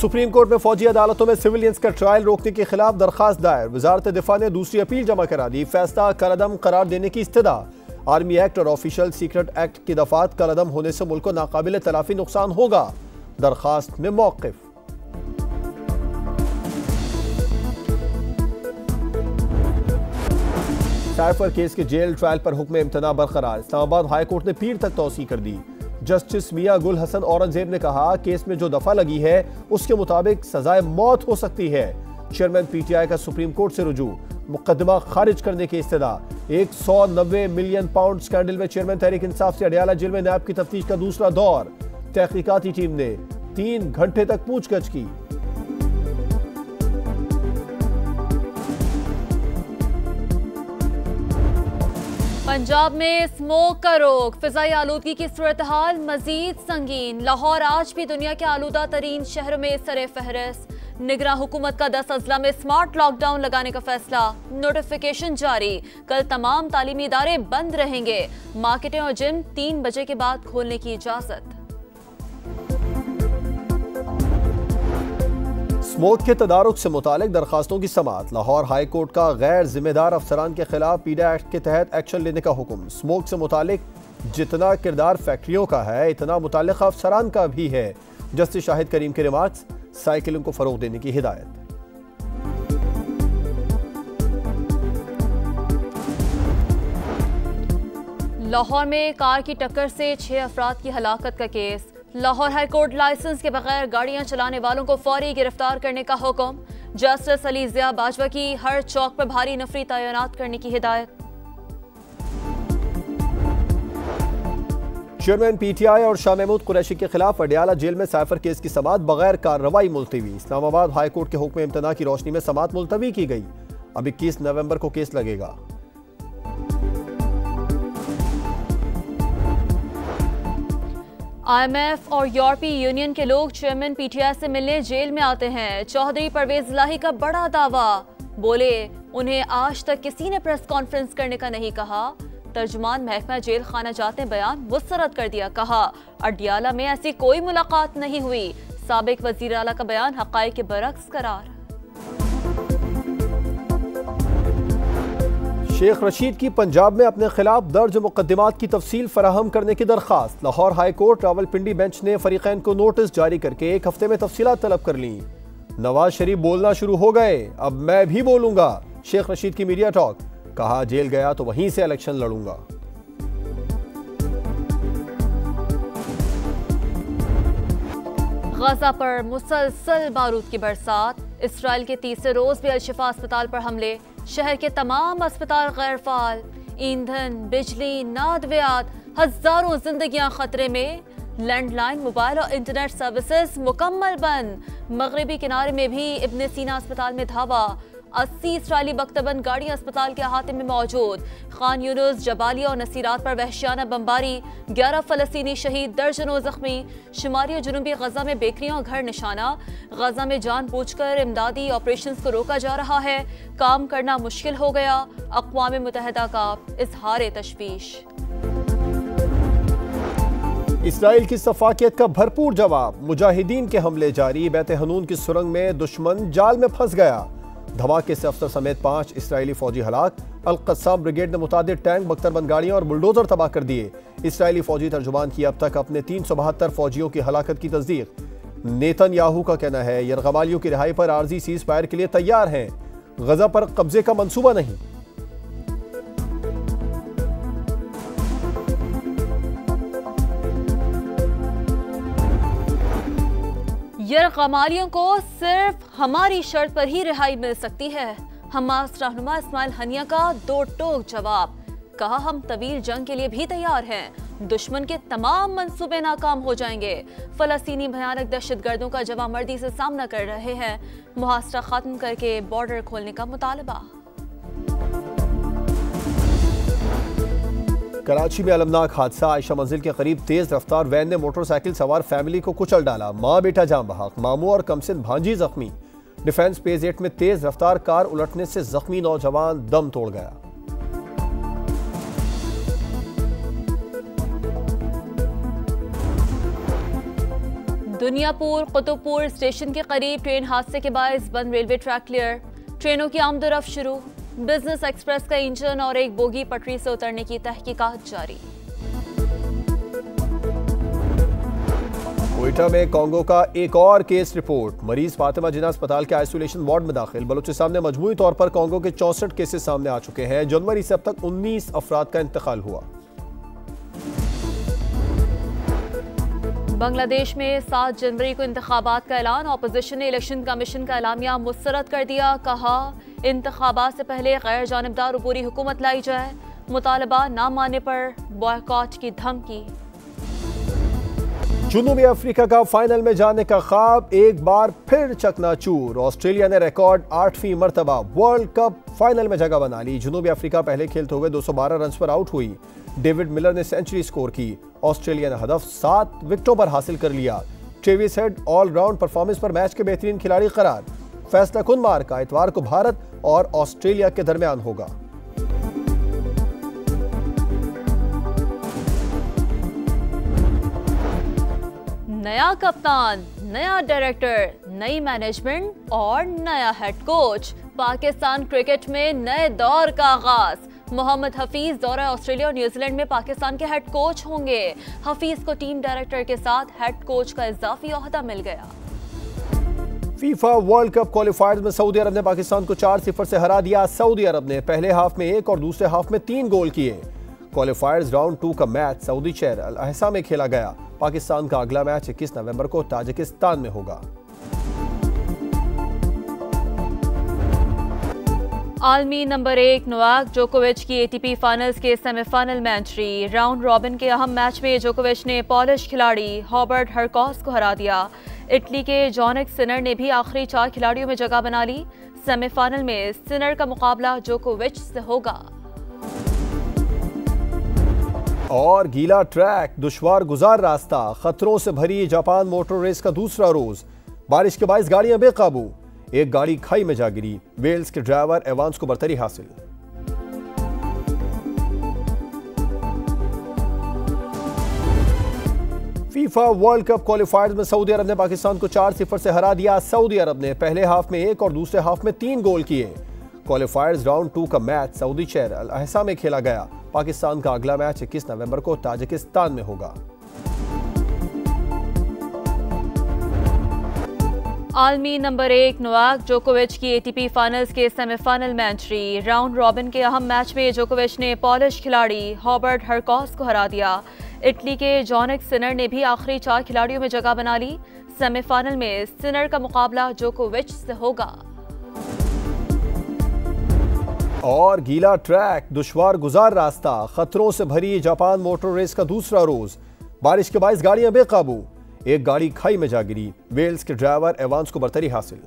Supreme court में फौजी अदालतों में सिविलियंस का ट्रायल रोकने के खिलाफ दरखास्त दायर। वजारत दिफा ने दूसरी अपील जमा करा दी। फैसला कलअदम करार देने की इस्तदा। आर्मी एक्ट और ऑफिशियल सीक्रेट एक्ट की दफात कलअदम होने से मुल्क को नाकाबिल तलाफी नुकसान होगा। दरखास्त में मौक़िफ। साइफर केस के जेल ट्रायल पर हुक्म इम्तना बरकरार। इस्लामाबाद हाई कोर्ट ने पीर तक तौसी कर दी। जस्टिस मियां गुल हसन औरंगजेब ने कहा, केस में जो दफा लगी है उसके मुताबिक सजाए मौत हो सकती है। चेयरमैन पीटीआई का सुप्रीम कोर्ट से रुजू। मुकदमा खारिज करने की इस्तदा। 190 मिलियन पाउंड स्कैंडल में चेयरमैन तहरीक इंसाफ से अडयाला जेल में नैब की तफ्तीश का दूसरा दौर। तहकीकाती टीम ने 3 घंटे तक पूछगछ की। पंजाब में स्मोक का रोक। फिजाई आलूदगी की सूरत हाल मजीद संगीन। लाहौर आज भी दुनिया के आलूदा तरीन शहरों में सरे फहरिस्त। निगरान हुकूमत का 10 अजला में स्मार्ट लॉकडाउन लगाने का फैसला। नोटिफिकेशन जारी। कल तमाम तालीमी इदारे बंद रहेंगे। मार्केटें और जिम 3 बजे के बाद खोलने की इजाजत। स्मोक के तदारुक से मुतालिक दरखास्तों की समाअत। लाहौर हाई कोर्ट का गैर जिम्मेदार अफसरान के खिलाफ पीडा एक्ट के तहत एक्शन लेने का हुक्म। स्मोक से मुतालिक जितना किरदार फैक्ट्रियों का है इतना मुतालिक अफसरान का भी है। जस्टिस शाहिद करीम के रिमार्क्स। साइकिलिंग को फरोग देने की हिदायत। लाहौर में कार की टक्कर से 6 अफराद की हलाकत का case. Lahore high court licence के बगैर गाड़ियां चलाने वालों को फौरी गिरफ्तार करने का हुक्म। जस्टिस अली जिया बाजवा की हर चौक पर भारी नफरी तैनात करने की हिदायत। चेयरमैन पीटीआई और शाह महमूद कुरैशी के खिलाफ अडयाला जेल में साइफर केस की समाअत बगैर कार्रवाई मुलतवी। इस्लामाबाद हाई कोर्ट के हुक्म इम्तना की रोशनी में समाअत मुलतवी की गई। अब 21 नवंबर को केस लगेगा। IMF और यूरोपीय यूनियन के लोग चेयरमैन पीटीआई से मिलने जेल में आते हैं। चौधरी परवेज इलाही का बड़ा दावा। बोले, उन्हें आज तक किसी ने प्रेस कॉन्फ्रेंस करने का नहीं कहा। तर्जुमान महकमा जेल खाना जाते बयान मुस्तरद कर दिया। कहा, अडयाला में ऐसी कोई मुलाकात नहीं हुई। साबिक वजीर आला का बयान हक़ाइक़ के बरक्स करार। शेख रशीद की पंजाब में अपने खिलाफ दर्ज मुकदमात की तफसील फराहम करने की दरखास्त। Lahore high court Rawalpindi bench ने फरीकैन को नोटिस जारी करके 1 हफ्ते में तफसीलात तलब कर ली। नवाज शरीफ बोलना शुरू हो गए, अब मैं भी बोलूंगा। शेख रशीद की मीडिया टॉक। कहा, जेल गया तो वहीं से इलेक्शन लड़ूंगा। गजा पर मुसलसल बारूद की बरसात। इसराइल के तीसरे रोज भी अल-शिफा अस्पताल पर हमले। शहर के तमाम अस्पताल गैर फाल। ईंधन, बिजली, नादवियात, हजारों जिंदगियां खतरे में। लैंडलाइन, मोबाइल और इंटरनेट सर्विसेज मुकम्मल बंद। मगरबी किनारे में भी इब्न सीना अस्पताल में धावा। 80 इसराइली बख्तबंद गाड़ियां अस्पताल के अहाते में मौजूद। खान यूनुस, जबालिया और नसीरात पर वहशियाना बमबारी। 11 फलस्तीनी शहीद, दर्जनों जख्मी। शुमारी और जुनूबी गजा में बेकरियां और घर निशाना। गजा में जानबूझकर इमदादी ऑपरेशंस को रोका जा रहा है। काम करना मुश्किल हो गया। अक़वाम मुत्तहिदा का इजहार तशवीश। इसराइल की सफाकियत का भरपूर जवाब। मुजाहिदीन के हमले जारी। बैत हनून की सुरंग में दुश्मन जाल में फंस गया। धमाके से अफसर समेत 5 इसराइली फौजी हलाक। अल-क़स्साम ब्रिगेड ने मुतादिद टैंक, बख्तरबंद गाड़ियां और बुलडोजर तबाह कर दिए। इसराइली फौजी तर्जुमान की अब तक अपने 372 फौजियों की हलाकत की तस्दीक। नेतन्याहू का कहना है, यरगमालियों की रिहाई पर आर्जी सीज फायर के लिए तैयार हैं। गजा पर कब्जे का मंसूबा नहीं। यरगमालियों को सिर्फ हमारी शर्त पर ही रिहाई मिल सकती है। हमास रहनुमा इस्माइल हनिया का 2 टोक जवाब। कहा, हम तवील जंग के लिए भी तैयार हैं। दुश्मन के तमाम मंसूबे नाकाम हो जाएंगे। फलस्तीनी भयानक दहशतगर्दों का जवामर्दी से सामना कर रहे हैं। मुहासरा खत्म करके बॉर्डर खोलने का मुतालबा। कराची में अलमनाक हादसा। आयशा मंजिल के करीब तेज रफ्तार वैन ने मोटरसाइकिल सवार फैमिली को कुचल डाला। मां बेटा जान बहक, मामू और कमसिन भांजी जख्मी। डिफेंस पेज 8 में तेज रफ्तार कार उलटने से जख्मी नौजवान दम तोड़ गया। दुनियापुर कुतुबपुर स्टेशन के करीब ट्रेन हादसे के बायस बंद रेलवे ट्रैक क्लियर, ट्रेनों की आमदोरफ्त शुरू। बिजनेस एक्सप्रेस का इंजन और एक बोगी पटरी से उतरने की तहकीकात जारी। क्वेटा में कांगो का एक और केस रिपोर्ट, मरीज फातिमा जिन्ना अस्पताल के आइसोलेशन वार्ड में दाखिल। बलूचिस्तान में मजमूई तौर पर कांगो के 64 केसेस सामने आ चुके हैं। जनवरी से अब तक 19 अफराद का इंतकाल हुआ। बांग्लादेश में 7 जनवरी को इंतखाबात का ऐलान, ऑपोजिशन ने इलेक्शन कमीशन का एलामिया मुस्तरद कर दिया। कहा इंतखाबात से पहले गैर जानिबदार अबूरी हुकूमत लाई जाए, मुतालबा ना मानने पर बॉयकॉट की धमकी। जनूबी अफ्रीका का फाइनल में जाने का ख्वाब एक बार फिर चकनाचूर। ऑस्ट्रेलिया ने रिकॉर्ड 8वीं मर्तबा वर्ल्ड कप फाइनल में जगह बना ली। जनूबी अफ्रीका पहले खेलते हुए 212 रन पर आउट हुई। डेविड मिलर ने सेंचुरी स्कोर की। ऑस्ट्रेलिया ने हदफ 7 विकेटों पर हासिल कर लिया। ट्रेविस हेड ऑलराउंड परफॉर्मेंस पर मैच के बेहतरीन खिलाड़ी करार। फैसला कुन मार्का इतवार को भारत और ऑस्ट्रेलिया के दरमियान होगा। नया कप्तान, नया डायरेक्टर, नई मैनेजमेंट और नया हेड कोच। पाकिस्तान क्रिकेट में नए दौर का आगाज। मोहम्मद हफीज दौरा ऑस्ट्रेलिया और न्यूजीलैंड में पाकिस्तान के हेड कोच होंगे। हफीज को टीम डायरेक्टर के साथ हेड कोच का इजाफी ओहदा मिल गया। फीफा वर्ल्ड कप क्वालिफायर्स में सऊदी अरब ने पाकिस्तान को 4-0 से हरा दिया। सऊदी अरब ने पहले हाफ में 1 और दूसरे हाफ में 3 गोल किए। क्वालिफायर्स राउंड 2 का मैच सऊदी शहर अल अहसा में खेला गया। पाकिस्तान का अगला मैच 21 नवंबर को ताजिकिस्तान में होगा। आलमी नंबर 1 नोवाक जोकोविच की एटीपी फाइनल्स के सेमीफाइनल में एंट्री। राउंड रॉबिन के अहम मैच में जोकोविच ने पॉलिश खिलाड़ी हॉबर्ट हरकॉस को हरा दिया। इटली के जॉनिक सिनर ने भी आखिरी 4 खिलाड़ियों में जगह बना ली। सेमीफाइनल में सिनर का मुकाबला जोकोविच से होगा। और गीला ट्रैक, दुश्वार गुजार रास्ता, खतरों से भरी जापान मोटर रेस का दूसरा रोज। बारिश के बायस गाड़ियां बेकाबू, एक गाड़ी खाई में जा गिरी। वेल्स के ड्राइवर एवांस को बरतरी हासिल। फीफा वर्ल्ड कप क्वालिफायर्स में सऊदी अरब ने पाकिस्तान को 4-0 से हरा दिया। सऊदी अरब ने पहले हाफ में 1 और दूसरे हाफ में 3 गोल किए। क्वालिफायर्स राउंड 2 का मैच सऊदी शहर अल अहसा में खेला गया। पाकिस्तान का अगला मैच 21 नवंबर को ताजिकिस्तान में होगा। आलमी नंबर 1 नोवाक जोकोविच की एटीपी फाइनल्स के सेमीफाइनल में एंट्री। राउंड रॉबिन के अहम मैच में जोकोविच ने पॉलिश खिलाड़ी हॉबर्ट हरकॉस को हरा दिया। इटली के जॉनिक सिनर ने भी आखिरी 4 खिलाड़ियों में जगह बना ली। सेमीफाइनल में सिनर का मुकाबला जोकोविच से होगा। और गीला ट्रैक, दुश्वार गुजार रास्ता, खतरों से भरी जापान मोटर रेस का दूसरा रोज। बारिश के बायस गाड़ियां बेकाबू, एक गाड़ी खाई में जा गिरी। वेल्स के ड्राइवर एवांस को बरतरी हासिल।